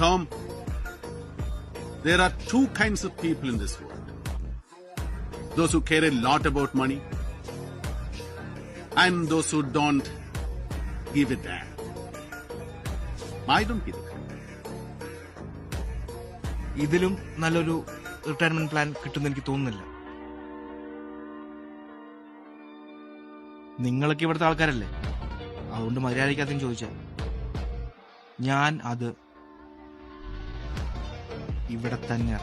Tom, there are two kinds of people in this world. Those who care a lot about money and those who don't give a damn. I don't give a damn. ഇതിലും നല്ലൊരു retirement plan കിട്ടുമെന്ന് എനിക്ക് തോന്നുന്നില്ല. നിങ്ങളൊക്കെ ഇവിടുത്തെ ആൾക്കാരല്ലേ, അതുകൊണ്ട് മര്യാദയ്ക്കകത്തും ചോദിച്ചാൽ ഞാൻ അത് ഇവിടെ തന്നെ